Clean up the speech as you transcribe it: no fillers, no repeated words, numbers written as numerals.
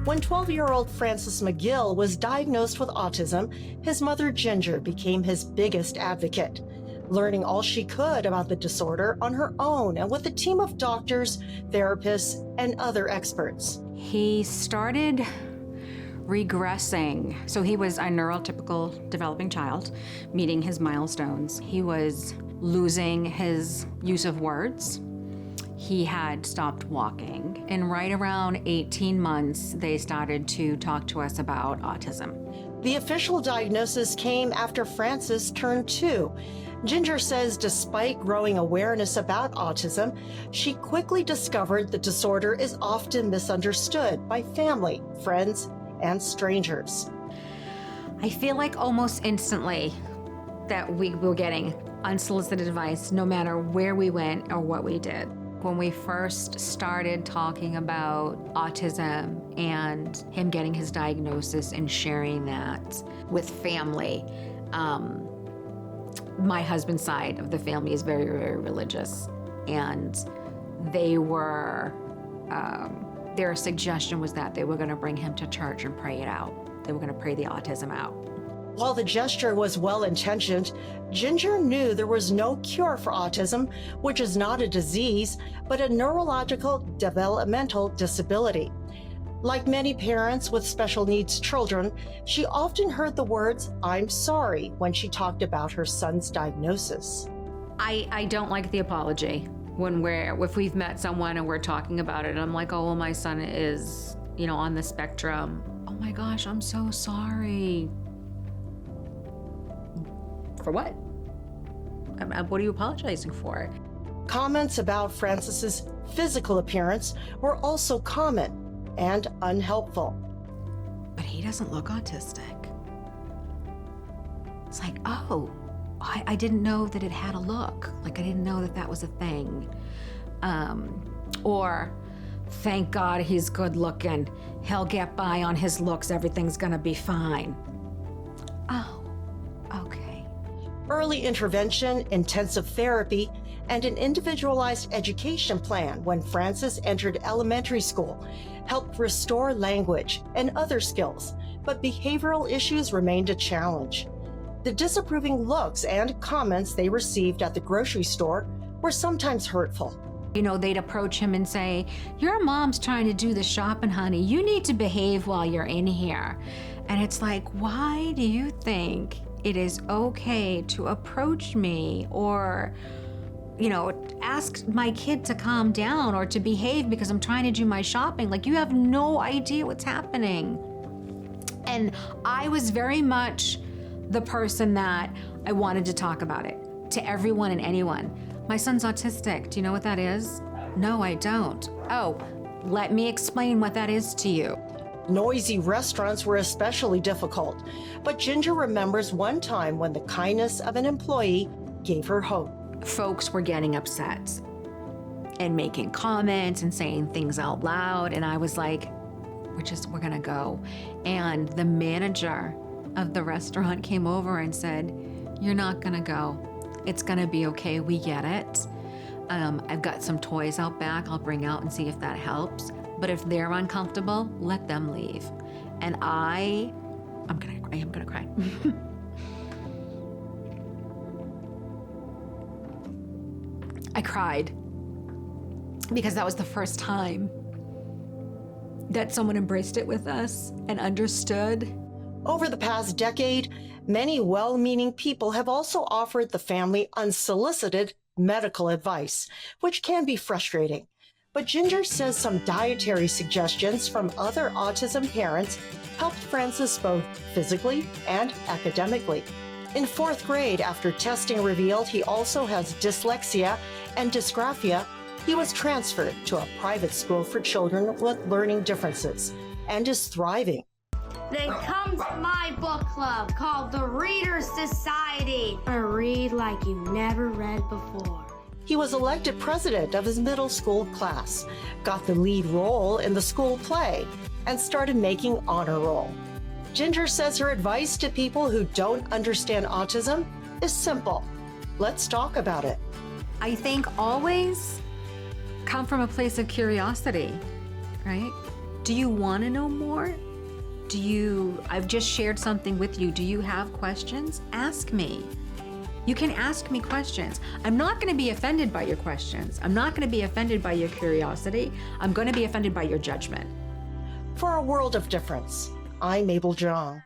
When 12-year-old Francis McGill was diagnosed with autism, his mother Ginger became his biggest advocate, learning all she could about the disorder on her own and with a team of doctors, therapists, and other experts. He started regressing. So he was a neurotypical developing child, meeting his milestones. He was losing his use of words. He had stopped walking. And right around 18 months, they started to talk to us about autism. The official diagnosis came after Francis turned 2. Ginger says despite growing awareness about autism, she quickly discovered the disorder is often misunderstood by family, friends, and strangers. I feel like almost instantly that we were getting unsolicited advice no matter where we went or what we did. When we first started talking about autism and him getting his diagnosis and sharing that with family, my husband's side of the family is very, very religious, and they were, their suggestion was that they were going to bring him to church and pray it out. They were going to pray the autism out. While the gesture was well-intentioned, Ginger knew there was no cure for autism, which is not a disease, but a neurological developmental disability. Like many parents with special needs children, she often heard the words, "I'm sorry," when she talked about her son's diagnosis. I don't like the apology if we've met someone and we're talking about it, and I'm like, oh, well, my son is, on the spectrum. Oh my gosh, I'm so sorry. For what? What are you apologizing for? Comments about Francis's physical appearance were also common and unhelpful. But he doesn't look autistic. It's like, oh, I didn't know that it had a look. Like, I didn't know that that was a thing. Or, thank God he's good looking. He'll get by on his looks. Everything's gonna be fine. Oh, okay. Early intervention, intensive therapy, and an individualized education plan when Francis entered elementary school helped restore language and other skills, but behavioral issues remained a challenge. The disapproving looks and comments they received at the grocery store were sometimes hurtful. They'd approach him and say, your mom's trying to do the shopping, honey. You need to behave while you're in here. And it's like, why do you think it is okay to approach me or, ask my kid to calm down or to behave because I'm trying to do my shopping? Like, you have no idea what's happening. And I was very much the person that I wanted to talk about it to everyone and anyone. My son's autistic. Do you know what that is? No, I don't. Oh, let me explain what that is to you. Noisy restaurants were especially difficult, but Ginger remembers one time when the kindness of an employee gave her hope. Folks were getting upset and making comments and saying things out loud, and I was like, we're gonna go. And the manager of the restaurant came over and said, you're not gonna go. It's gonna be okay, we get it. I've got some toys out back I'll bring out and see if that helps. But if they're uncomfortable, let them leave. And I am gonna cry. I cried because that was the first time that someone embraced it with us and understood. Over the past decade, many well-meaning people have also offered the family unsolicited medical advice, which can be frustrating. But Ginger says some dietary suggestions from other autism parents helped Francis both physically and academically. In 4th grade, after testing revealed he also has dyslexia and dysgraphia, he was transferred to a private school for children with learning differences and is thriving. Then comes my book club called the Reader Society. I read like you never read before. He was elected president of his middle school class, got the lead role in the school play, and started making honor roll. Ginger says her advice to people who don't understand autism is simple. Let's talk about it. I think always come from a place of curiosity, right? Do you want to know more? I've just shared something with you. Do you have questions? Ask me. You can ask me questions. I'm not going to be offended by your questions. I'm not going to be offended by your curiosity. I'm going to be offended by your judgment. For a world of difference, I'm Mabel Jong.